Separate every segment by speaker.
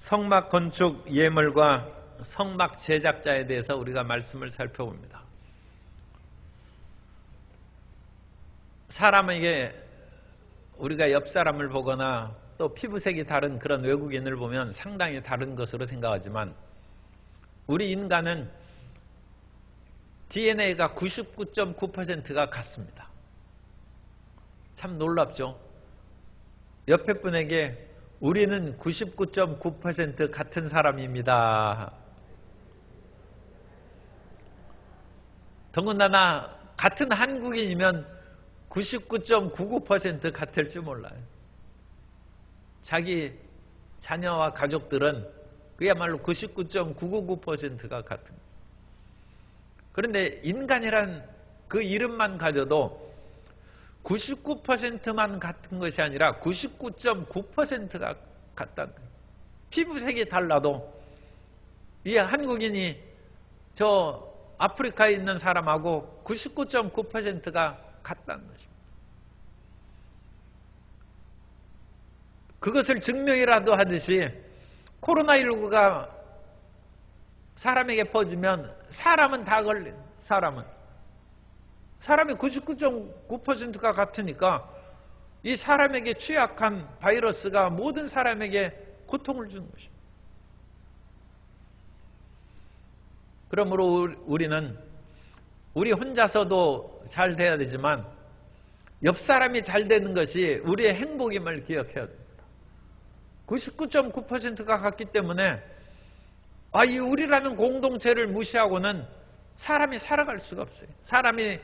Speaker 1: 성막 건축 예물과 성막 제작자에 대해서 우리가 말씀을 살펴봅니다. 사람에게 우리가 옆 사람을 보거나 또 피부색이 다른 그런 외국인을 보면 상당히 다른 것으로 생각하지만 우리 인간은 DNA가 99.9%가 같습니다. 참 놀랍죠? 옆에 분에게 우리는 99.9% 같은 사람입니다. 더군다나 같은 한국인이면 99.99% 같을지 몰라요. 자기 자녀와 가족들은 그야말로 99.999%가 같은. 그런데 인간이란 그 이름만 가져도 99%만 같은 것이 아니라 99.9%가 같다는 거예요. 피부색이 달라도 이 한국인이 저 아프리카에 있는 사람하고 99.9%가 같다는 것입니다. 그것을 증명이라도 하듯이 코로나19가 사람에게 퍼지면 사람은 다 걸린 사람이 99.9%가 같으니까 이 사람에게 취약한 바이러스가 모든 사람에게 고통을 주는 것입니다. 그러므로 우리는 우리 혼자서도 잘 돼야 되지만 옆 사람이 잘 되는 것이 우리의 행복임을 기억해야 됩니다. 99.9%가 같기 때문에 이 우리라는 공동체를 무시하고는 사람이 살아갈 수가 없어요. 사람이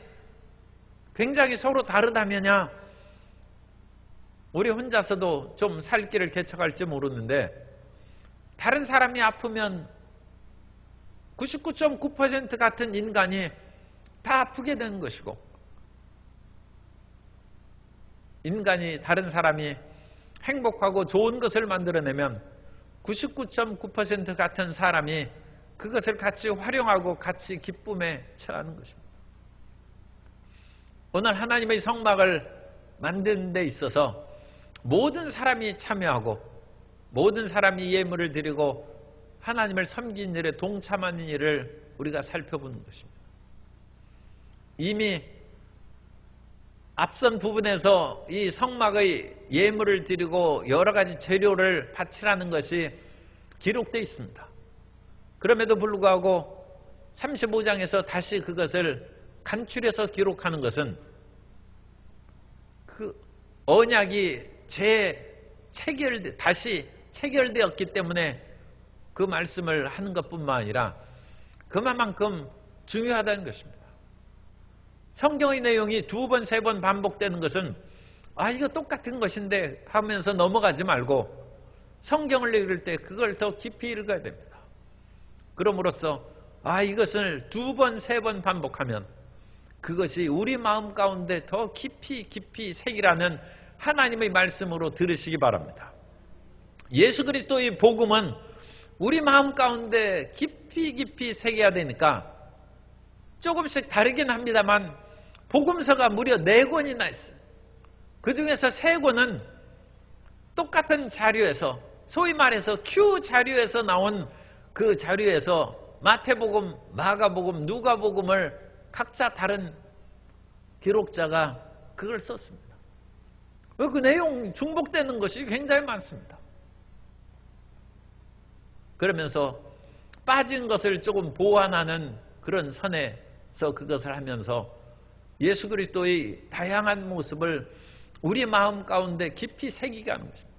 Speaker 1: 굉장히 서로 다르다면야 우리 혼자서도 좀 살 길을 개척할지 모르는데 다른 사람이 아프면 99.9% 같은 인간이 다 아프게 되는 것이고 인간이 다른 사람이 행복하고 좋은 것을 만들어내면 99.9% 같은 사람이 그것을 같이 활용하고 같이 기쁨에 처하는 것입니다. 오늘 하나님의 성막을 만드는 데 있어서 모든 사람이 참여하고 모든 사람이 예물을 드리고 하나님을 섬긴 일에 동참하는 일을 우리가 살펴보는 것입니다. 이미 앞선 부분에서 이 성막의 예물을 드리고 여러 가지 재료를 바치라는 것이 기록되어 있습니다. 그럼에도 불구하고 35장에서 다시 그것을 간추려서 기록하는 것은 그 언약이 다시 체결되었기 때문에 그 말씀을 하는 것뿐만 아니라 그만큼 중요하다는 것입니다. 성경의 내용이 2번, 3번 반복되는 것은 이거 똑같은 것인데 하면서 넘어가지 말고 성경을 읽을 때 그걸 더 깊이 읽어야 됩니다. 그럼으로써 이것을 2번, 3번 반복하면 그것이 우리 마음 가운데 더 깊이 새기라는 하나님의 말씀으로 들으시기 바랍니다. 예수 그리스도의 복음은 우리 마음 가운데 깊이 새겨야 되니까 조금씩 다르긴 합니다만 복음서가 무려 4권이나 있어요. 그 중에서 3권은 똑같은 자료에서 소위 말해서 Q 자료에서 나온 그 자료에서 마태복음, 마가복음, 누가복음을 각자 다른 기록자가 그걸 썼습니다. 그 내용 중복되는 것이 굉장히 많습니다. 그러면서 빠진 것을 조금 보완하는 그런 선에서 그것을 하면서 예수 그리스도의 다양한 모습을 우리 마음 가운데 깊이 새기게 하는 것입니다.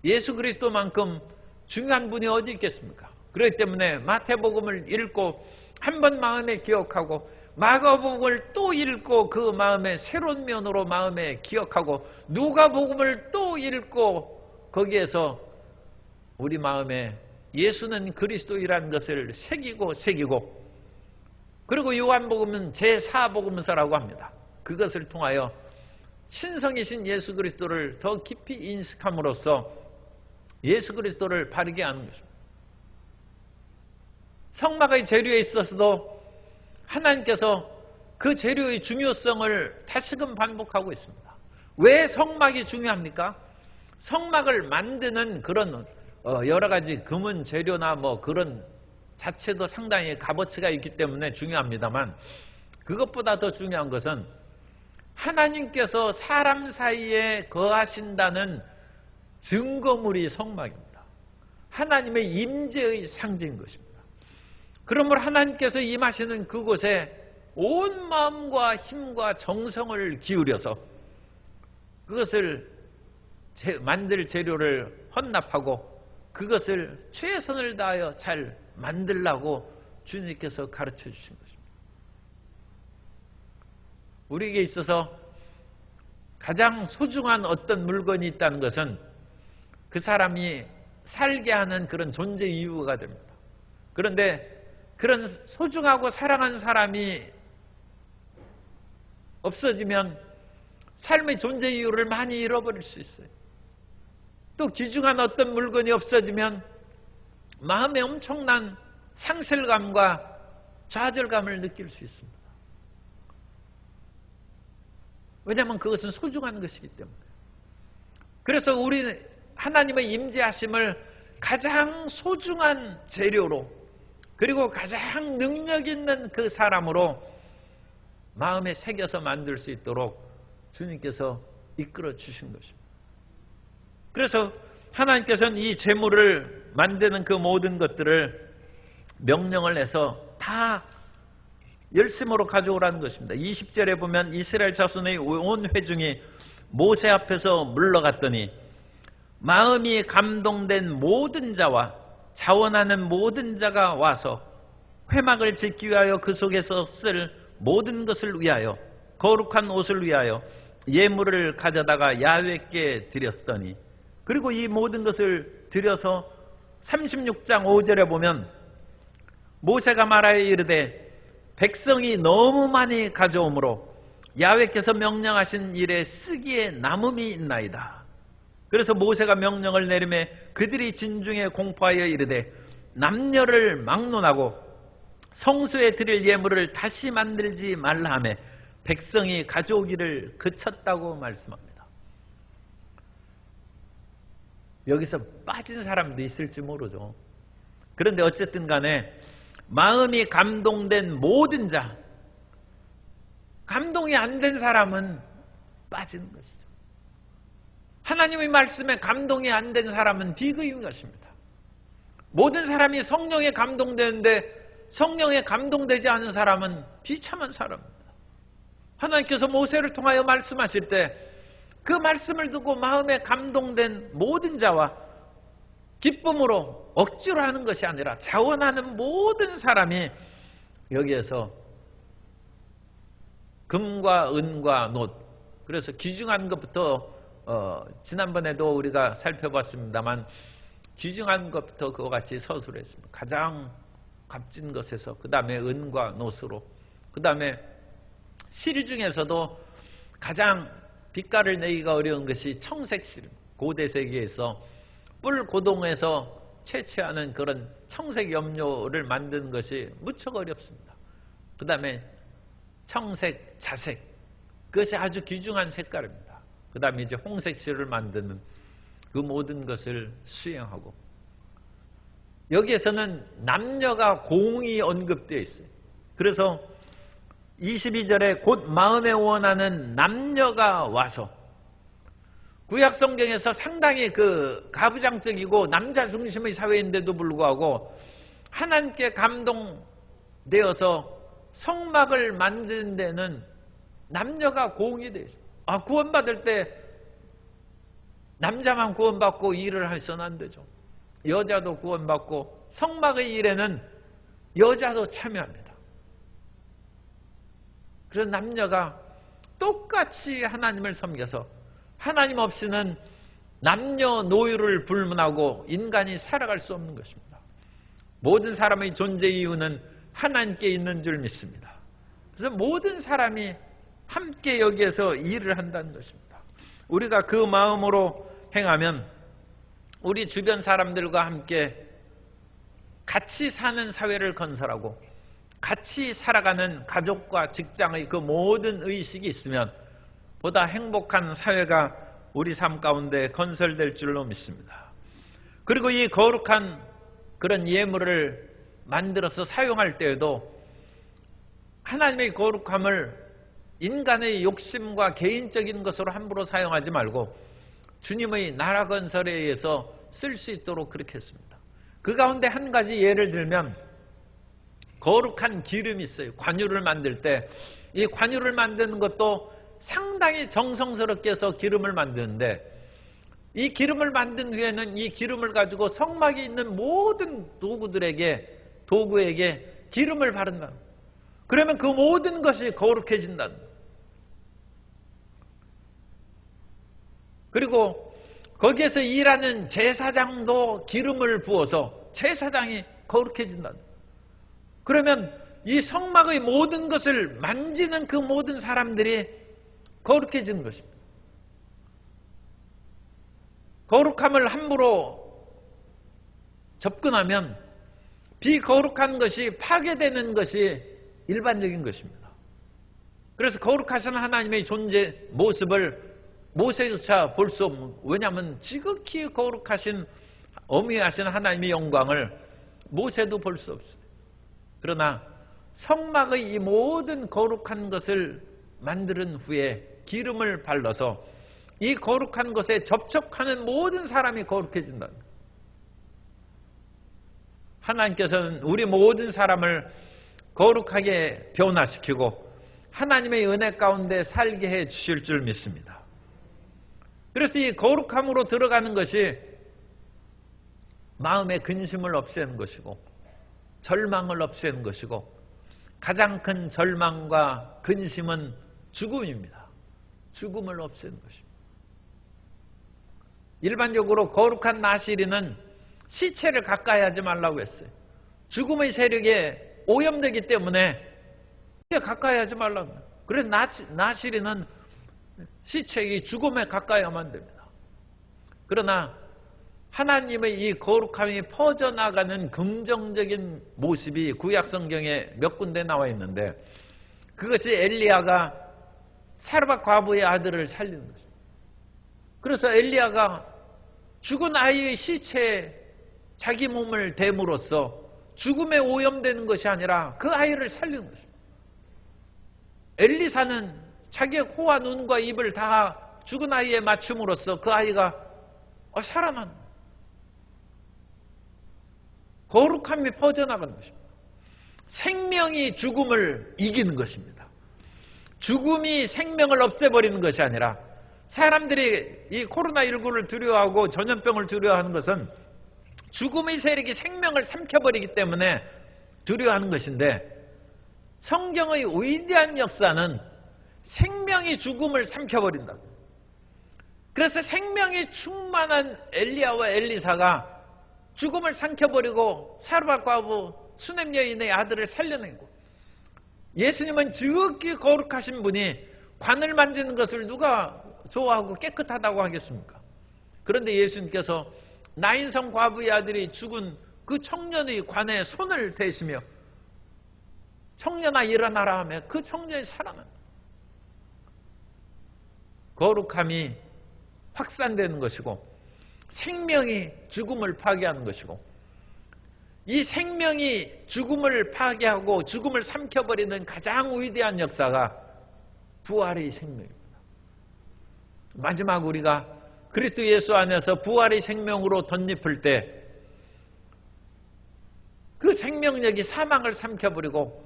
Speaker 1: 예수 그리스도만큼 중요한 분이 어디 있겠습니까? 그렇기 때문에 마태복음을 읽고 한 번 마음에 기억하고 마가복음을 또 읽고 그 마음에 새로운 면으로 마음에 기억하고 누가복음을 또 읽고 거기에서 우리 마음에 예수는 그리스도이라는 것을 새기고 그리고 요한복음은 제4복음서라고 합니다. 그것을 통하여 신성이신 예수 그리스도를 더 깊이 인식함으로써 예수 그리스도를 바르게 하는 것입니다. 성막의 재료에 있어서도 하나님께서 그 재료의 중요성을 다시금 반복하고 있습니다. 왜 성막이 중요합니까? 성막을 만드는 그런 여러 가지 금은 재료나 뭐 그런 자체도 상당히 값어치가 있기 때문에 중요합니다만, 그것보다 더 중요한 것은 하나님께서 사람 사이에 거하신다는 증거물이 성막입니다. 하나님의 임재의 상징인 것입니다. 그러므로 하나님께서 임하시는 그곳에 온 마음과 힘과 정성을 기울여서 그것을 만들 재료를 헌납하고 그것을 최선을 다하여 잘 만들라고 주님께서 가르쳐 주신 것입니다. 우리에게 있어서 가장 소중한 어떤 물건이 있다는 것은 그 사람이 살게 하는 그런 존재 이유가 됩니다. 그런데 그런 소중하고 사랑하는 사람이 없어지면 삶의 존재 이유를 많이 잃어버릴 수 있어요. 또 귀중한 어떤 물건이 없어지면 마음에 엄청난 상실감과 좌절감을 느낄 수 있습니다. 왜냐하면 그것은 소중한 것이기 때문에. 그래서 우리 하나님의 임재하심을 가장 소중한 재료로, 그리고 가장 능력 있는 그 사람으로 마음에 새겨서 만들 수 있도록 주님께서 이끌어 주신 것입니다. 그래서 하나님께서는 이 재물을 만드는 그 모든 것들을 명령을 해서 다 열심으로 가져오라는 것입니다. 20절에 보면 이스라엘 자손의 온 회중이 모세 앞에서 물러갔더니 마음이 감동된 모든 자와 자원하는 모든 자가 와서 회막을 짓기 위하여 그 속에서 쓸 모든 것을 위하여 거룩한 옷을 위하여 예물을 가져다가 야훼께 드렸더니, 그리고 이 모든 것을 드려서 36장 5절에 보면 모세가 말하여 이르되 백성이 너무 많이 가져오므로 야훼께서 명령하신 일에 쓰기에 남음이 있나이다. 그래서 모세가 명령을 내리매 그들이 진중에 공포하여 이르되 남녀를 막론하고 성소에 드릴 예물을 다시 만들지 말라 하매 백성이 가져오기를 그쳤다고 말씀합니다. 여기서 빠진 사람도 있을지 모르죠. 그런데 어쨌든 간에 마음이 감동된 모든 자, 감동이 안 된 사람은 빠지는 것이죠. 하나님의 말씀에 감동이 안 된 사람은 비극인 것입니다. 모든 사람이 성령에 감동되는데 성령에 감동되지 않은 사람은 비참한 사람입니다. 하나님께서 모세를 통하여 말씀하실 때 그 말씀을 듣고 마음에 감동된 모든 자와 기쁨으로 억지로 하는 것이 아니라 자원하는 모든 사람이 여기에서 금과 은과 놋, 그래서 귀중한 것부터 지난번에도 우리가 살펴봤습니다만 귀중한 것부터 그와 같이 서술했습니다. 가장 값진 것에서 그 다음에 은과 놋으로, 그 다음에 실 중에서도 가장 빛깔을 내기가 어려운 것이 청색실, 고대 세계에서 뿔 고동에서 채취하는 그런 청색 염료를 만드는 것이 무척 어렵습니다. 그 다음에 청색, 자색, 그것이 아주 귀중한 색깔입니다. 그 다음에 이제 홍색실을 만드는 그 모든 것을 수행하고, 여기에서는 남녀가 공이 언급되어 있어요. 그래서 22절에 곧 마음에 원하는 남녀가 와서, 구약 성경에서 상당히 그 가부장적이고 남자 중심의 사회인데도 불구하고 하나님께 감동되어서 성막을 만드는 데는 남녀가 공이 되어 있어요. 구원받을 때 남자만 구원받고 일을 해서는 안 되죠. 여자도 구원받고 성막의 일에는 여자도 참여합니다. 그래서 남녀가 똑같이 하나님을 섬겨서, 하나님 없이는 남녀노유를 불문하고 인간이 살아갈 수 없는 것입니다. 모든 사람의 존재 이유는 하나님께 있는 줄 믿습니다. 그래서 모든 사람이 함께 여기에서 일을 한다는 것입니다. 우리가 그 마음으로 행하면 우리 주변 사람들과 함께 같이 사는 사회를 건설하고 같이 살아가는 가족과 직장의 그 모든 의식이 있으면 보다 행복한 사회가 우리 삶 가운데 건설될 줄로 믿습니다. 그리고 이 거룩한 그런 예물을 만들어서 사용할 때에도 하나님의 거룩함을 인간의 욕심과 개인적인 것으로 함부로 사용하지 말고 주님의 나라 건설에 의해서 쓸 수 있도록 그렇게 했습니다. 그 가운데 한 가지 예를 들면 거룩한 기름이 있어요. 관유를 만들 때 이 관유를 만드는 것도 상당히 정성스럽게 해서 기름을 만드는데 이 기름을 만든 후에는 이 기름을 가지고 성막에 있는 모든 도구에게 기름을 바른다. 그러면 그 모든 것이 거룩해진다. 그리고 거기에서 일하는 제사장도 기름을 부어서 제사장이 거룩해진다. 그러면 이 성막의 모든 것을 만지는 그 모든 사람들이 거룩해지는 것입니다. 거룩함을 함부로 접근하면 비거룩한 것이 파괴되는 것이 일반적인 것입니다. 그래서 거룩하신 하나님의 존재 모습을 모세조차 볼 수 없는, 왜냐하면 지극히 거룩하신 어미하신 하나님의 영광을 모세도 볼 수 없어요. 그러나 성막의 이 모든 거룩한 것을 만드는 후에 기름을 발라서 이 거룩한 것에 접촉하는 모든 사람이 거룩해진다. 하나님께서는 우리 모든 사람을 거룩하게 변화시키고 하나님의 은혜 가운데 살게 해 주실 줄 믿습니다. 그래서 이 거룩함으로 들어가는 것이 마음의 근심을 없애는 것이고 절망을 없애는 것이고 가장 큰 절망과 근심은 죽음입니다. 죽음을 없애는 것입니다. 일반적으로 거룩한 나시리는 시체를 가까이 하지 말라고 했어요. 죽음의 세력에 오염되기 때문에 가까이 하지 말라고. 그래서 나시리는 시체의 죽음에 가까이 하면 됩니다. 그러나 하나님의 이 거룩함이 퍼져나가는 긍정적인 모습이 구약 성경에 몇 군데 나와 있는데 그것이 엘리야가 사르밧 과부의 아들을 살리는 것입니다. 그래서 엘리야가 죽은 아이의 시체에 자기 몸을 댐으로써 죽음에 오염되는 것이 아니라 그 아이를 살리는 것입니다. 엘리사는 자기의 코와 눈과 입을 다 죽은 아이에 맞춤으로써 그 아이가 살아난 거룩함이 퍼져나가는 것입니다. 생명이 죽음을 이기는 것입니다. 죽음이 생명을 없애버리는 것이 아니라 사람들이 이 코로나19를 두려워하고 전염병을 두려워하는 것은 죽음의 세력이 생명을 삼켜버리기 때문에 두려워하는 것인데 성경의 위대한 역사는 생명이 죽음을 삼켜버린다. 그래서 생명이 충만한 엘리야와 엘리사가 죽음을 삼켜버리고 사르밧 과부 수냄 여인의 아들을 살려내고 예수님은 지극히 거룩하신 분이 관을 만지는 것을 누가 좋아하고 깨끗하다고 하겠습니까? 그런데 예수님께서 나인성 과부의 아들이 죽은 그 청년의 관에 손을 대시며 청년아 일어나라 하며 그 청년이 살아난다. 거룩함이 확산되는 것이고 생명이 죽음을 파괴하는 것이고 이 생명이 죽음을 파괴하고 죽음을 삼켜버리는 가장 위대한 역사가 부활의 생명입니다. 마지막 우리가 그리스도 예수 안에서 부활의 생명으로 덧입을 때 그 생명력이 사망을 삼켜버리고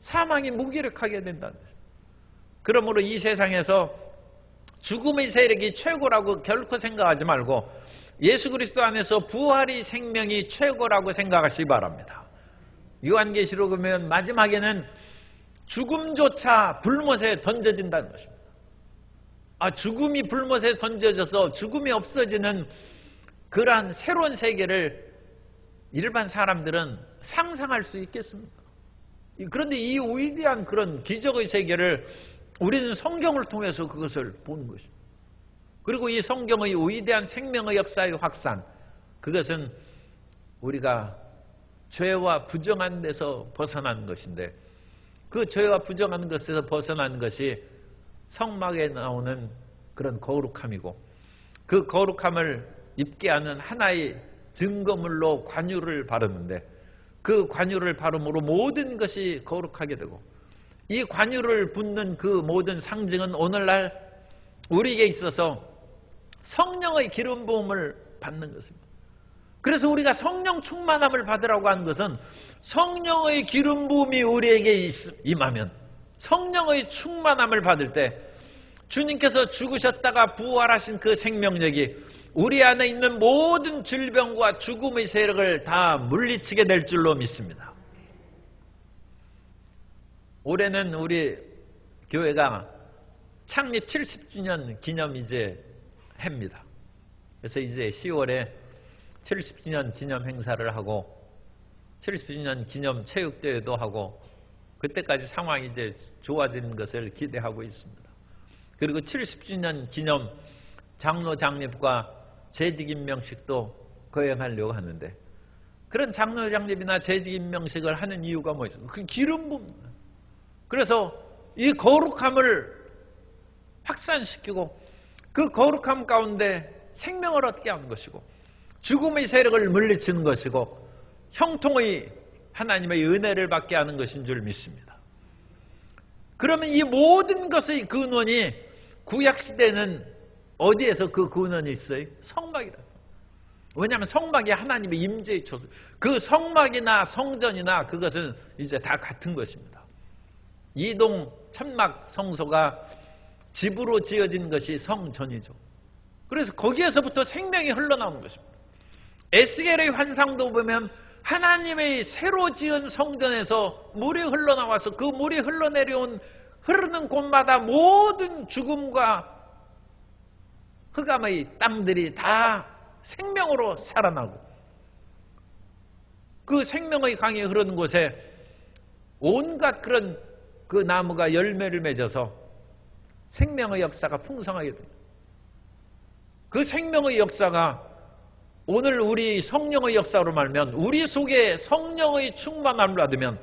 Speaker 1: 사망이 무기력하게 된다는 것입니다. 그러므로 이 세상에서 죽음의 세력이 최고라고 결코 생각하지 말고 예수 그리스도 안에서 부활의 생명이 최고라고 생각하시기 바랍니다. 요한계시록에 보면 마지막에는 죽음조차 불못에 던져진다는 것입니다. 죽음이 불못에 던져져서 죽음이 없어지는 그러한 새로운 세계를 일반 사람들은 상상할 수 있겠습니까? 그런데 이 위대한 그런 기적의 세계를 우리는 성경을 통해서 그것을 보는 것입니다. 그리고 이 성경의 위대한 생명의 역사의 확산, 그것은 우리가 죄와 부정한 데서 벗어나는 것인데 그 죄와 부정한 것에서 벗어나는 것이 성막에 나오는 그런 거룩함이고 그 거룩함을 입게 하는 하나의 증거물로 관유를 바르는데 그 관유를 바름으로 모든 것이 거룩하게 되고 이 관유를 붓는 그 모든 상징은 오늘날 우리에게 있어서 성령의 기름 부음을 받는 것입니다. 그래서 우리가 성령 충만함을 받으라고 하는 것은 성령의 기름 부음이 우리에게 임하면 성령의 충만함을 받을 때 주님께서 죽으셨다가 부활하신 그 생명력이 우리 안에 있는 모든 질병과 죽음의 세력을 다 물리치게 될 줄로 믿습니다. 올해는 우리 교회가 창립 70주년 기념 이제 해입니다. 그래서 이제 10월에 70주년 기념 행사를 하고 70주년 기념 체육대회도 하고 그때까지 상황이 이제 좋아지는 것을 기대하고 있습니다. 그리고 70주년 기념 장로 장립과 재직 임명식도 거행하려고 하는데 그런 장로 장립이나 재직 임명식을 하는 이유가 뭐 있습니까? 그 기름 부음입니다. 그래서 이 거룩함을 확산시키고 그 거룩함 가운데 생명을 얻게 하는 것이고 죽음의 세력을 물리치는 것이고 형통의 하나님의 은혜를 받게 하는 것인 줄 믿습니다. 그러면 이 모든 것의 근원이 구약시대는 어디에서 그 근원이 있어요? 성막이다. 왜냐하면 성막이 하나님의 임재의 초소. 그 성막이나 성전이나 그것은 이제 다 같은 것입니다. 이동 천막 성소가 집으로 지어진 것이 성전이죠. 그래서 거기에서부터 생명이 흘러나오는 것입니다. 에스겔의 환상도 보면 하나님의 새로 지은 성전에서 물이 흘러나와서 그 물이 흐르는 곳마다 모든 죽음과 흑암의 땅들이 다 생명으로 살아나고 그 생명의 강이 흐르는 곳에 온갖 그런 그 나무가 열매를 맺어서 생명의 역사가 풍성하게 됩니다. 그 생명의 역사가 오늘 우리 성령의 역사로 말하면 우리 속에 성령의 충만함을 받으면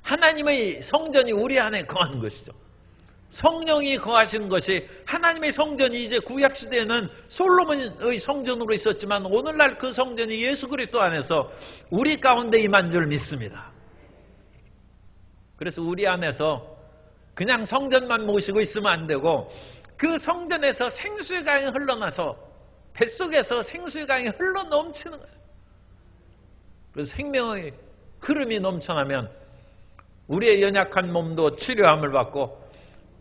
Speaker 1: 하나님의 성전이 우리 안에 거하는 것이죠. 성령이 거하시는 것이 하나님의 성전이 이제 구약시대에는 솔로몬의 성전으로 있었지만 오늘날 그 성전이 예수 그리스도 안에서 우리 가운데 임한 줄 믿습니다. 그래서 우리 안에서 그냥 성전만 모시고 있으면 안 되고 그 성전에서 생수의 강이 흘러나서 뱃속에서 생수의 강이 흘러넘치는 거예요. 그래서 생명의 흐름이 넘쳐나면 우리의 연약한 몸도 치료함을 받고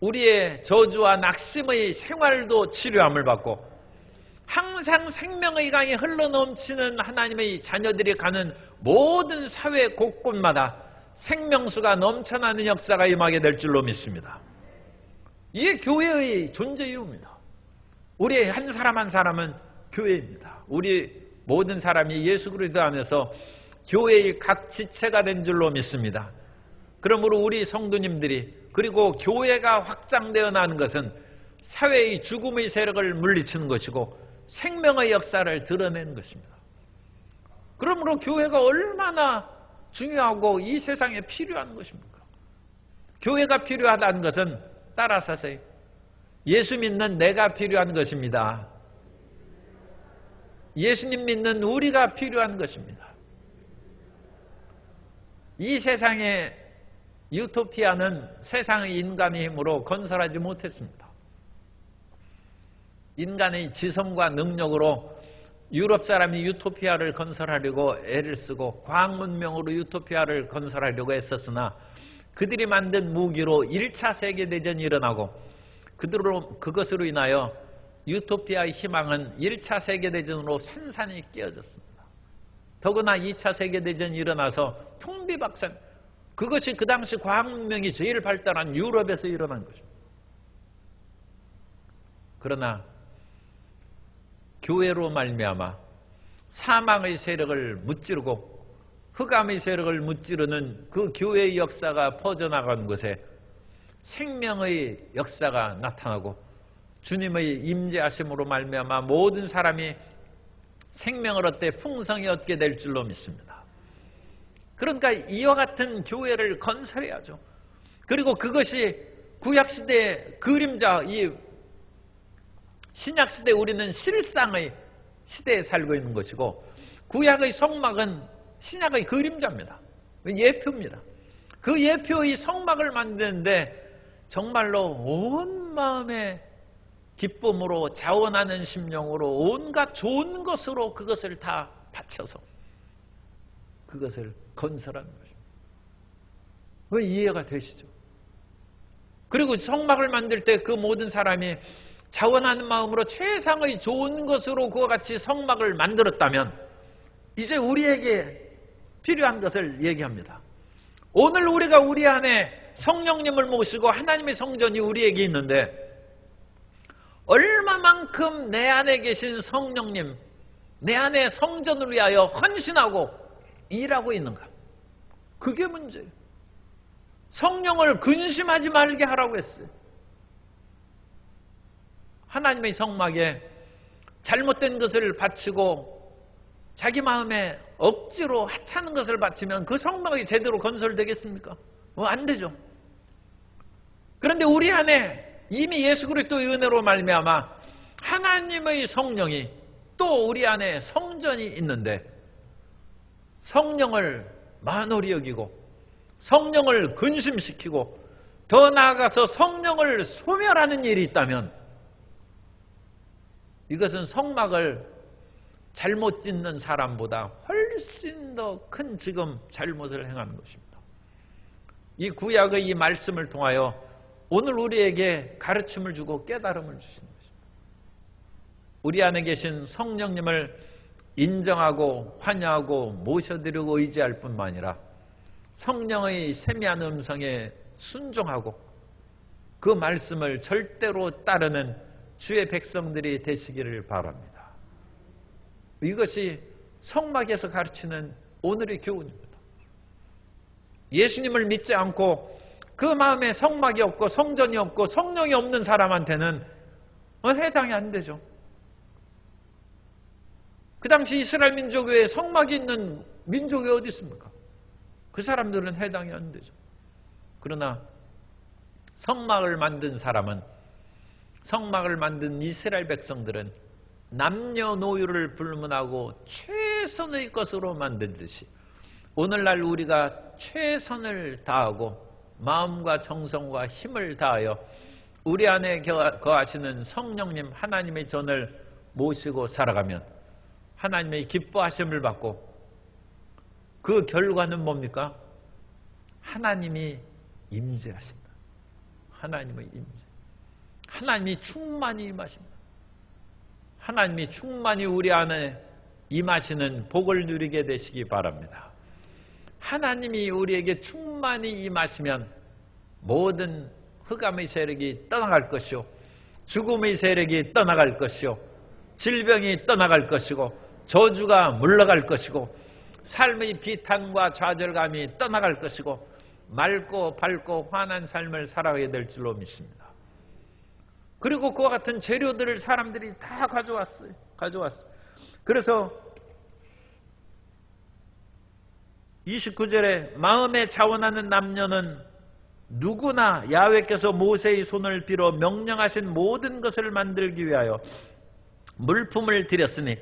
Speaker 1: 우리의 저주와 낙심의 생활도 치료함을 받고 항상 생명의 강이 흘러넘치는 하나님의 자녀들이 가는 모든 사회 곳곳마다 생명수가 넘쳐나는 역사가 임하게 될 줄로 믿습니다. 이게 교회의 존재 이유입니다. 우리 한 사람 한 사람은 교회입니다. 우리 모든 사람이 예수 그리스도 안에서 교회의 각 지체가 된 줄로 믿습니다. 그러므로 우리 성도님들이 그리고 교회가 확장되어 나는 것은 사회의 죽음의 세력을 물리치는 것이고 생명의 역사를 드러내는 것입니다. 그러므로 교회가 얼마나 중요하고 이 세상에 필요한 것입니까? 교회가 필요하다는 것은 따라서 하세요. 예수 믿는 내가 필요한 것입니다. 예수님 믿는 우리가 필요한 것입니다. 이 세상에 유토피아는 세상의 인간의 힘으로 건설하지 못했습니다. 인간의 지성과 능력으로 유럽 사람이 유토피아를 건설하려고 애를 쓰고 과학 문명으로 유토피아를 건설하려고 했었으나 그들이 만든 무기로 1차 세계대전이 일어나고 그것으로 인하여 유토피아의 희망은 1차 세계대전으로 산산이 깨어졌습니다. 더구나 2차 세계대전이 일어나서 풍비박산, 그것이 그 당시 과학문명이 제일 발달한 유럽에서 일어난 것입니다. 그러나 교회로 말미암아 사망의 세력을 무찌르고 흑암의 세력을 무찌르는 그 교회의 역사가 퍼져나가는 곳에 생명의 역사가 나타나고 주님의 임재하심으로 말미암아 모든 사람이 생명을 얻되 풍성히 얻게 될 줄로 믿습니다. 그러니까 이와 같은 교회를 건설해야죠. 그리고 그것이 구약시대의 그림자, 이 신약시대 우리는 실상의 시대에 살고 있는 것이고 구약의 성막은 신약의 그림자입니다. 예표입니다. 그 예표의 성막을 만드는데 정말로 온 마음의 기쁨으로 자원하는 심령으로 온갖 좋은 것으로 그것을 다 바쳐서 그것을 건설하는 것입니다. 왜 이해가 되시죠? 그리고 성막을 만들 때 그 모든 사람이 자원하는 마음으로 최상의 좋은 것으로 그와 같이 성막을 만들었다면 이제 우리에게 필요한 것을 얘기합니다. 오늘 우리가 우리 안에 성령님을 모시고 하나님의 성전이 우리에게 있는데 얼마만큼 내 안에 계신 성령님, 내 안에 성전을 위하여 헌신하고 일하고 있는가? 그게 문제예요. 성령을 근심하지 말게 하라고 했어요. 하나님의 성막에 잘못된 것을 바치고 자기 마음에 억지로 하찮은 것을 바치면 그 성막이 제대로 건설되겠습니까? 안 되죠. 그런데 우리 안에 이미 예수 그리스도의 은혜로 말미암아 하나님의 성령이 또 우리 안에 성전이 있는데 성령을 만홀히 여기고 성령을 근심시키고 더 나아가서 성령을 소멸하는 일이 있다면 이것은 성막을 잘못 짓는 사람보다 훨씬 더 큰 지금 잘못을 행하는 것입니다. 이 구약의 이 말씀을 통하여 오늘 우리에게 가르침을 주고 깨달음을 주시는 것입니다. 우리 안에 계신 성령님을 인정하고 환영하고 모셔드리고 의지할 뿐만 아니라 성령의 세미한 음성에 순종하고 그 말씀을 절대로 따르는 주의 백성들이 되시기를 바랍니다. 이것이 성막에서 가르치는 오늘의 교훈입니다. 예수님을 믿지 않고 그 마음에 성막이 없고 성전이 없고 성령이 없는 사람한테는 해당이 안 되죠. 그 당시 이스라엘 민족 외에 성막이 있는 민족이 어디 있습니까? 그 사람들은 해당이 안 되죠. 그러나 성막을 만든 사람은, 성막을 만든 이스라엘 백성들은 남녀노유를 불문하고 최선의 것으로 만들듯이 오늘날 우리가 최선을 다하고 마음과 정성과 힘을 다하여 우리 안에 거하시는 성령님 하나님의 전을 모시고 살아가면 하나님의 기뻐하심을 받고 그 결과는 뭡니까? 하나님이 임재하신다. 하나님의 임재. 하나님이 충만히 임하십니다. 하나님이 충만히 우리 안에 임하시는 복을 누리게 되시기 바랍니다. 하나님이 우리에게 충만히 임하시면 모든 흑암의 세력이 떠나갈 것이요, 죽음의 세력이 떠나갈 것이요, 질병이 떠나갈 것이고, 저주가 물러갈 것이고, 삶의 비탄과 좌절감이 떠나갈 것이고, 맑고 밝고 환한 삶을 살아가게 될 줄로 믿습니다. 그리고 그와 같은 재료들을 사람들이 다 가져왔어요. 그래서 29절에 마음에 자원하는 남녀는 누구나 야훼께서 모세의 손을 빌어 명령하신 모든 것을 만들기 위하여 물품을 드렸으니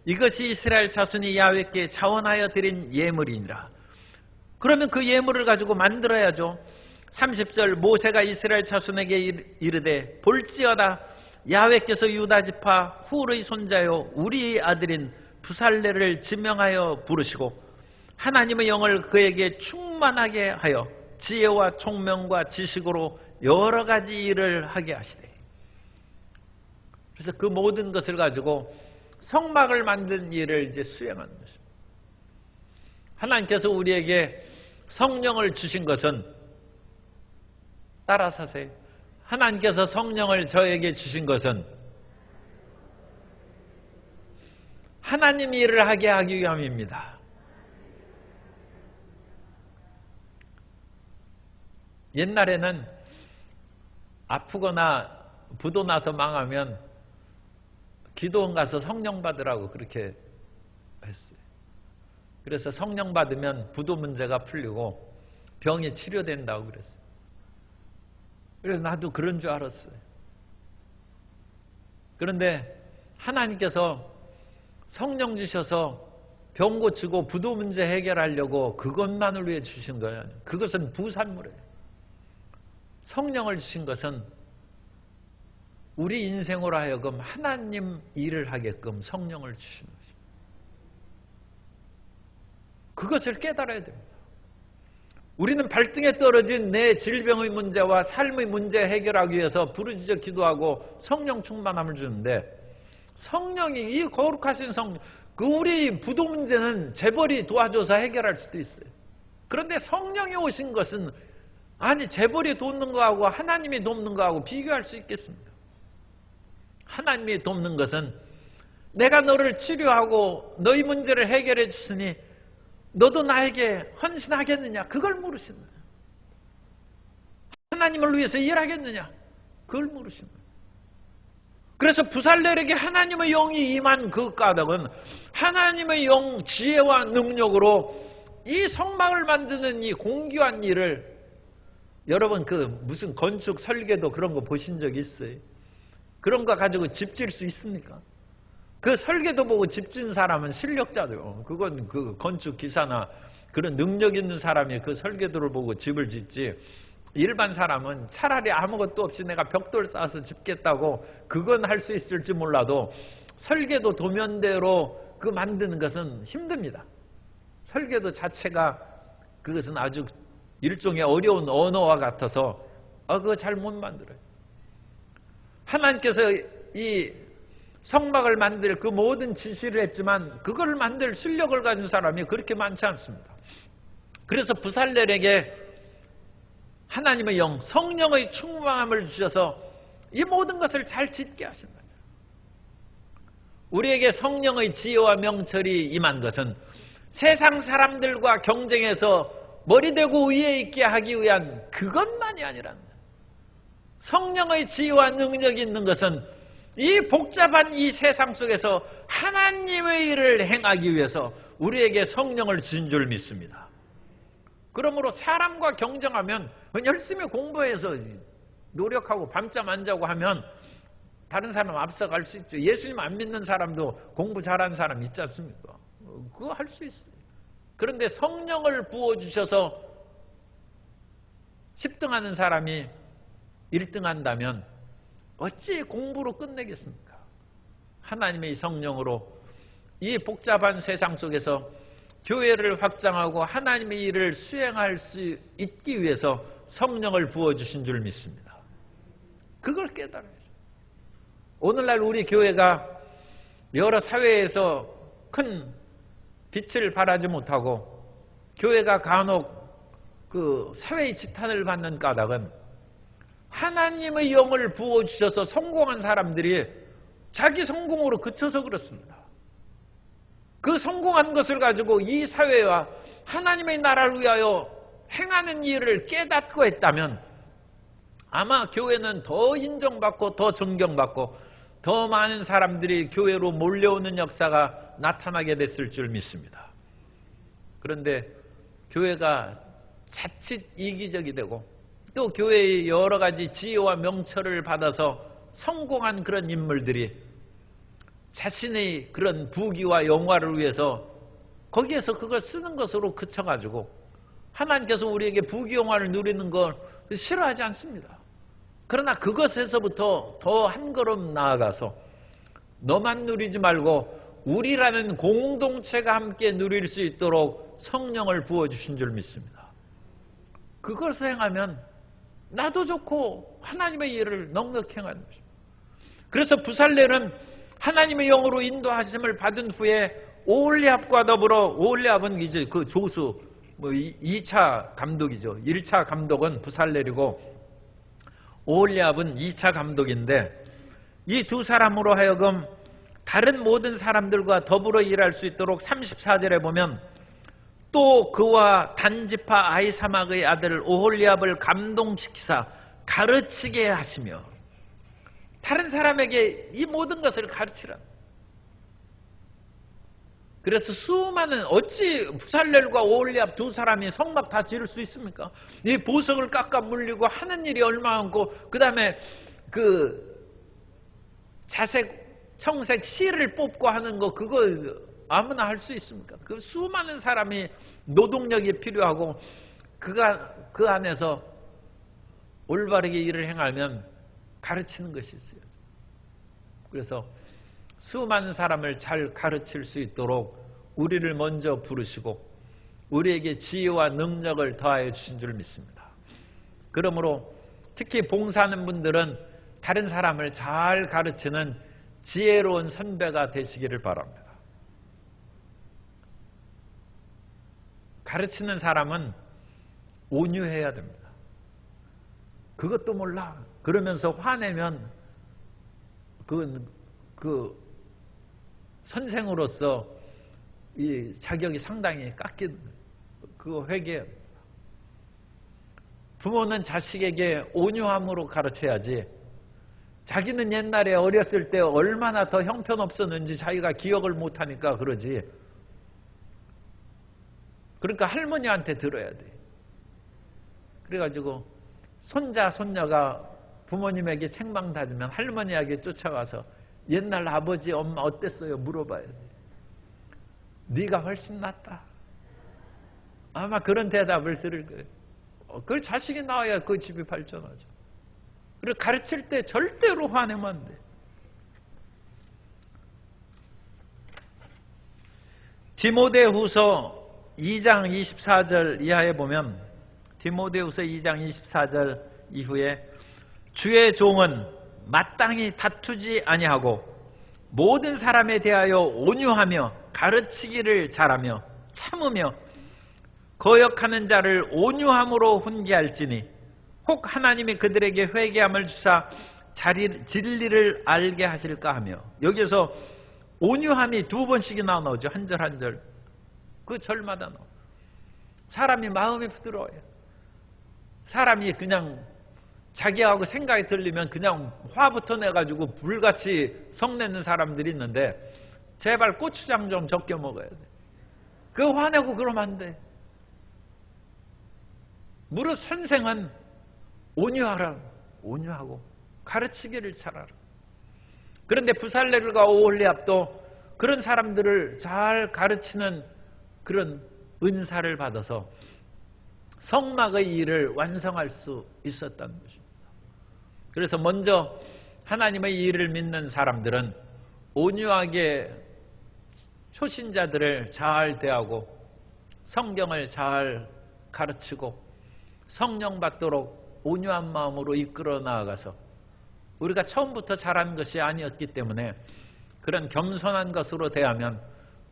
Speaker 1: 이것이 이스라엘 자손이 야훼께 자원하여 드린 예물이니라. 그러면 그 예물을 가지고 만들어야죠. 30절 모세가 이스라엘 자손에게 이르되 볼지어다 야훼께서 유다 지파 훌의 손자요 우리의 아들인 부살레를 지명하여 부르시고 하나님의 영을 그에게 충만하게 하여 지혜와 총명과 지식으로 여러 가지 일을 하게 하시되. 그래서 그 모든 것을 가지고 성막을 만든 일을 이제 수행하는 것입니다. 하나님께서 우리에게 성령을 주신 것은 따라서 하세요. 하나님께서 성령을 저에게 주신 것은 하나님 일을 하게 하기 위함입니다. 옛날에는 아프거나 부도 나서 망하면 기도원 가서 성령 받으라고 그렇게 했어요. 그래서 성령 받으면 부도 문제가 풀리고 병이 치료된다고 그랬어요. 그래서 나도 그런 줄 알았어요. 그런데 하나님께서 성령 주셔서 병 고치고 부도 문제 해결하려고 그것만을 위해 주신 거예요. 그것은 부산물이에요. 성령을 주신 것은 우리 인생으로 하여금 하나님 일을 하게끔 성령을 주신 것입니다. 그것을 깨달아야 됩니다. 우리는 발등에 떨어진 내 질병의 문제와 삶의 문제 해결하기 위해서 부르짖어 기도하고 성령 충만함을 주는데, 성령이, 이 거룩하신 성령, 그 우리 부도 문제는 재벌이 도와줘서 해결할 수도 있어요. 그런데 성령이 오신 것은, 아니 재벌이 돕는 거하고 하나님이 돕는 거하고 비교할 수 있겠습니까? 하나님이 돕는 것은 내가 너를 치료하고 너희 문제를 해결해 주시니 너도 나에게 헌신하겠느냐? 그걸 물으신 거예요. 하나님을 위해서 일하겠느냐? 그걸 물으신 거예요. 그래서 부살렐에게 하나님의 영이 임한 그 까닭은 하나님의 영 지혜와 능력으로 이 성막을 만드는 이 공기한 일을, 여러분 그 무슨 건축 설계도 그런 거 보신 적 있어요? 그런 거 가지고 집 질 수 있습니까? 그 설계도 보고 집 지은 사람은 실력자죠. 그건 그 건축 기사나 그런 능력 있는 사람이 그 설계도를 보고 집을 짓지, 일반 사람은 차라리 아무것도 없이 내가 벽돌 쌓아서 짓겠다고 그건 할 수 있을지 몰라도 설계도 도면대로 그 만드는 것은 힘듭니다. 설계도 자체가 그것은 아주 일종의 어려운 언어와 같아서 그거 잘 못 만들어요. 하나님께서 이 성막을 만들 그 모든 지시를 했지만 그걸 만들 실력을 가진 사람이 그렇게 많지 않습니다. 그래서 부살렐에게 하나님의 영, 성령의 충만함을 주셔서 이 모든 것을 잘 짓게 하신 거죠. 우리에게 성령의 지혜와 명철이 임한 것은 세상 사람들과 경쟁해서 머리대고 위에 있게 하기 위한 그것만이 아니라는 거예요. 성령의 지혜와 능력이 있는 것은 이 복잡한 이 세상 속에서 하나님의 일을 행하기 위해서 우리에게 성령을 주신 줄 믿습니다. 그러므로 사람과 경쟁하면 열심히 공부해서 노력하고 밤잠 안 자고 하면 다른 사람 앞서갈 수 있죠. 예수님 안 믿는 사람도 공부 잘하는 사람 있지 않습니까? 그거 할 수 있어요. 그런데 성령을 부어주셔서 10등하는 사람이 1등한다면 어찌 공부로 끝내겠습니까? 하나님의 성령으로 이 복잡한 세상 속에서 교회를 확장하고 하나님의 일을 수행할 수 있기 위해서 성령을 부어주신 줄 믿습니다. 그걸 깨달아야죠. 오늘날 우리 교회가 여러 사회에서 큰 빛을 발하지 못하고 교회가 간혹 그 사회의 지탄을 받는 까닭은 하나님의 영을 부어주셔서 성공한 사람들이 자기 성공으로 그쳐서 그렇습니다. 그 성공한 것을 가지고 이 사회와 하나님의 나라를 위하여 행하는 일을 깨닫고 했다면 아마 교회는 더 인정받고 더 존경받고 더 많은 사람들이 교회로 몰려오는 역사가 나타나게 됐을 줄 믿습니다. 그런데 교회가 자칫 이기적이 되고 또 교회의 여러 가지 지혜와 명철을 받아서 성공한 그런 인물들이 자신의 그런 부귀와 영화를 위해서 거기에서 그걸 쓰는 것으로 그쳐가지고 하나님께서 우리에게 부귀 영화를 누리는 걸 싫어하지 않습니다. 그러나 그것에서부터 더 한 걸음 나아가서 너만 누리지 말고 우리라는 공동체가 함께 누릴 수 있도록 성령을 부어주신 줄 믿습니다. 그것을 행하면 나도 좋고 하나님의 일을 넉넉히 행하는 것입니다. 그래서 부살렐은 하나님의 영으로 인도하심을 받은 후에 오홀리압과 더불어, 오홀리압은 이제 그 조수 2차 감독이죠. 1차 감독은 부살렐이고 오홀리압은 2차 감독인데 이 두 사람으로 하여금 다른 모든 사람들과 더불어 일할 수 있도록 34절에 보면 또 그와 단지파 아히사막의 아들 오홀리압을 감동시키사 가르치게 하시며, 다른 사람에게 이 모든 것을 가르치라. 그래서 수많은, 어찌 부살렐과 오홀리압 두 사람이 성막 다 지을 수 있습니까? 이 보석을 깎아 물리고 하는 일이 얼마 많고, 그 다음에 그 자색, 청색 실을 뽑고 하는 거, 그거 아무나 할 수 있습니까? 그 수많은 사람이 노동력이 필요하고 그 안에서 올바르게 일을 행하면 가르치는 것이 있어요. 그래서 수많은 사람을 잘 가르칠 수 있도록 우리를 먼저 부르시고 우리에게 지혜와 능력을 더하여 주신 줄 믿습니다. 그러므로 특히 봉사하는 분들은 다른 사람을 잘 가르치는 지혜로운 선배가 되시기를 바랍니다. 가르치는 사람은 온유해야 됩니다. 그것도 몰라. 그러면서 화내면 그 선생으로서 이 자격이 상당히 깎인 그거 회개해야 됩니다. 부모는 자식에게 온유함으로 가르쳐야지 자기는 옛날에 어렸을 때 얼마나 더 형편없었는지 자기가 기억을 못하니까 그러지. 그러니까 할머니한테 들어야 돼. 그래가지고 손자 손녀가 부모님에게 책망받으면 할머니에게 쫓아가서 옛날 아버지 엄마 어땠어요 물어봐야 돼. 네가 훨씬 낫다. 아마 그런 대답을 들을 거예요. 그 자식이 나와야 그 집이 발전하죠. 그리고 가르칠 때 절대로 화내면 안 돼. 디모데후서 2장 24절 이하에 보면 디모데후서 2장 24절 이후에 주의 종은 마땅히 다투지 아니하고 모든 사람에 대하여 온유하며 가르치기를 잘하며 참으며 거역하는 자를 온유함으로 훈계할지니 혹 하나님이 그들에게 회개함을 주사 진리를 알게 하실까 하며 여기서 온유함이 두 번씩이나 나오죠. 한 절 한 절. 그 절마다 나와요. 사람이 마음이 부드러워요. 사람이 그냥 자기하고 생각이 들리면 그냥 화부터 내가지고 불같이 성내는 사람들이 있는데 제발 고추장 좀 적게 먹어야 돼. 그 화내고 그러면 안 돼. 무릇 선생은 온유하라. 온유하고 가르치기를 잘하라. 그런데 부살레르가 오홀리압도 그런 사람들을 잘 가르치는 그런 은사를 받아서 성막의 일을 완성할 수 있었다는 것입니다. 그래서 먼저 하나님의 일을 믿는 사람들은 온유하게 초신자들을 잘 대하고 성경을 잘 가르치고 성령 받도록 온유한 마음으로 이끌어 나아가서 우리가 처음부터 잘한 것이 아니었기 때문에 그런 겸손한 것으로 대하면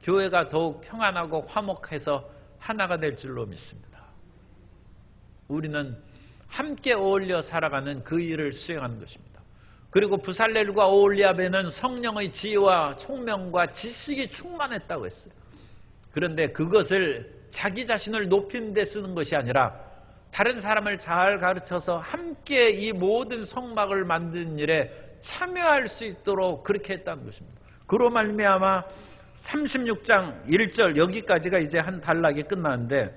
Speaker 1: 교회가 더욱 평안하고 화목해서 하나가 될 줄로 믿습니다. 우리는 함께 어울려 살아가는 그 일을 수행하는 것입니다. 그리고 부살렐과 오홀리압에는 성령의 지혜와 총명과 지식이 충만했다고 했어요. 그런데 그것을 자기 자신을 높이는 데 쓰는 것이 아니라 다른 사람을 잘 가르쳐서 함께 이 모든 성막을 만드는 일에 참여할 수 있도록 그렇게 했다는 것입니다. 그로 말미암아 36장 1절 여기까지가 이제 한 단락이 끝나는데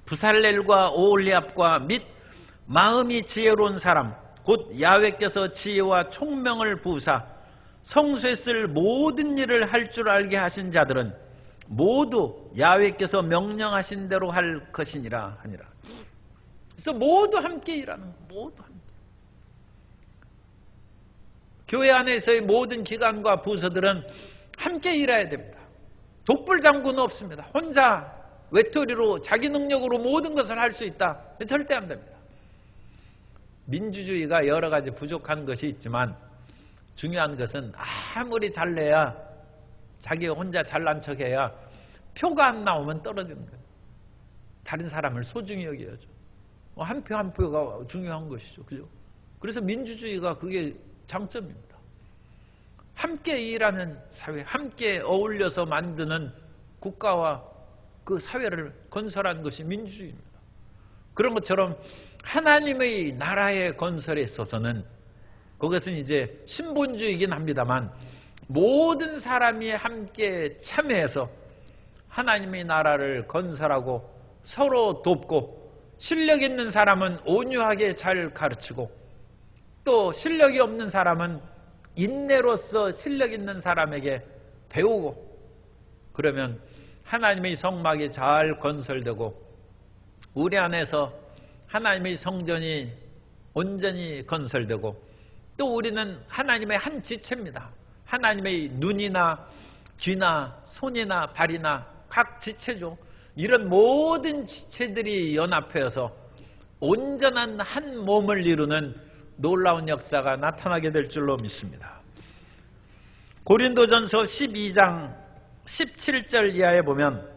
Speaker 1: 부살렐과 오홀리압과 및 마음이 지혜로운 사람 곧 야훼께서 지혜와 총명을 부으사 성소에 쓸 모든 일을 할 줄 알게 하신 자들은 모두 야훼께서 명령하신 대로 할 것이니라 하니라. 그래서 모두 함께 일하는 거예요. 모두 함께. 교회 안에서의 모든 기관과 부서들은 함께 일해야 됩니다. 독불장군은 없습니다. 혼자 외톨이로 자기 능력으로 모든 것을 할 수 있다. 절대 안 됩니다. 민주주의가 여러 가지 부족한 것이 있지만 중요한 것은 아무리 잘내야 자기가 혼자 잘난 척해야 표가 안 나오면 떨어지는 거예요. 다른 사람을 소중히 여겨야죠. 한 표 한 표가 중요한 것이죠. 그죠? 그래서 민주주의가 그게 장점입니다. 함께 일하는 사회, 함께 어울려서 만드는 국가와 그 사회를 건설하는 것이 민주주의입니다. 그런 것처럼 하나님의 나라의 건설에 있어서는 그것은 이제 신본주의이긴 합니다만 모든 사람이 함께 참여해서 하나님의 나라를 건설하고 서로 돕고 실력 있는 사람은 온유하게 잘 가르치고 또 실력이 없는 사람은 인내로서 실력 있는 사람에게 배우고 그러면 하나님의 성막이 잘 건설되고 우리 안에서 하나님의 성전이 온전히 건설되고 또 우리는 하나님의 한 지체입니다. 하나님의 눈이나 귀나 손이나 발이나 각 지체죠. 이런 모든 지체들이 연합해서 온전한 한 몸을 이루는 놀라운 역사가 나타나게 될 줄로 믿습니다. 고린도전서 12장 17절 이하에 보면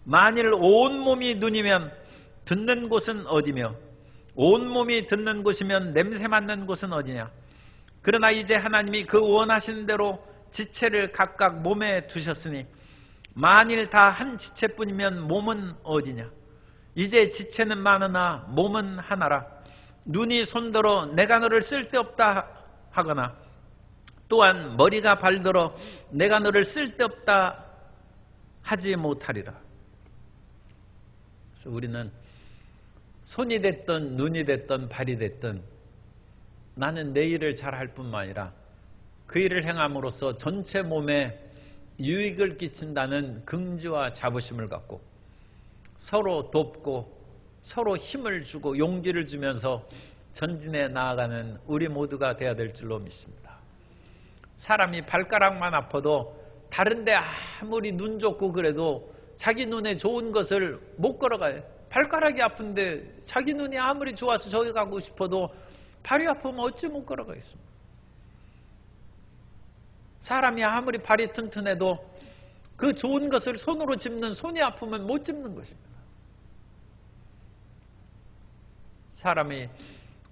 Speaker 1: 만일 온몸이 눈이면 듣는 곳은 어디며 온몸이 듣는 곳이면 냄새 맡는 곳은 어디냐. 그러나 이제 하나님이 그 원하시는 대로 지체를 각각 몸에 두셨으니 만일 다 한 지체뿐이면 몸은 어디냐. 이제 지체는 많으나 몸은 하나라. 눈이 손들어 내가 너를 쓸데없다 하거나 또한 머리가 발들어 내가 너를 쓸데없다 하지 못하리라. 그래서 우리는 손이 됐든 눈이 됐든 발이 됐든 나는 내 일을 잘할 뿐만 아니라 그 일을 행함으로써 전체 몸에 유익을 끼친다는 긍지와 자부심을 갖고 서로 돕고 서로 힘을 주고 용기를 주면서 전진해 나아가는 우리 모두가 되어야 될 줄로 믿습니다. 사람이 발가락만 아파도 다른데 아무리 눈 좋고 그래도 자기 눈에 좋은 것을 못 걸어가요. 발가락이 아픈데 자기 눈이 아무리 좋아서 저기 가고 싶어도 발이 아프면 어찌 못 걸어가겠습니까? 사람이 아무리 발이 튼튼해도 그 좋은 것을 손으로 짚는 손이 아프면 못 짚는 것입니다. 사람이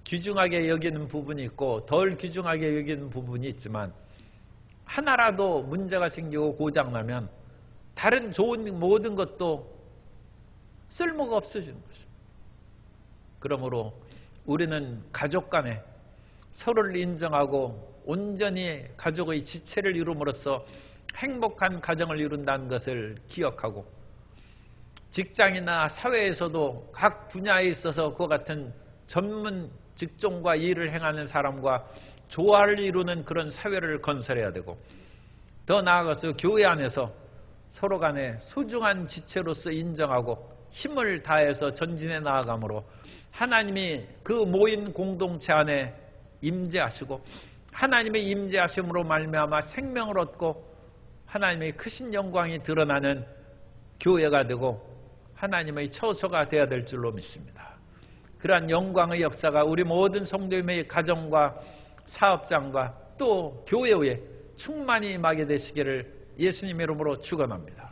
Speaker 1: 귀중하게 여기는 부분이 있고 덜 귀중하게 여기는 부분이 있지만 하나라도 문제가 생기고 고장나면 다른 좋은 모든 것도 쓸모가 없어지는 것입니다. 그러므로 우리는 가족 간에 서로를 인정하고 온전히 가족의 지체를 이룸으로써 행복한 가정을 이룬다는 것을 기억하고 직장이나 사회에서도 각 분야에 있어서 그와 같은 전문 직종과 일을 행하는 사람과 조화를 이루는 그런 사회를 건설해야 되고 더 나아가서 교회 안에서 서로 간에 소중한 지체로서 인정하고 힘을 다해서 전진해 나아가므로 하나님이 그 모인 공동체 안에 임재하시고 하나님의 임재하심으로 말미암아 생명을 얻고 하나님의 크신 영광이 드러나는 교회가 되고 하나님의 처소가 되어야 될 줄로 믿습니다. 그러한 영광의 역사가 우리 모든 성도님의 가정과 사업장과 또 교회에 충만히 임하게 되시기를 예수님의 이름으로 축원합니다.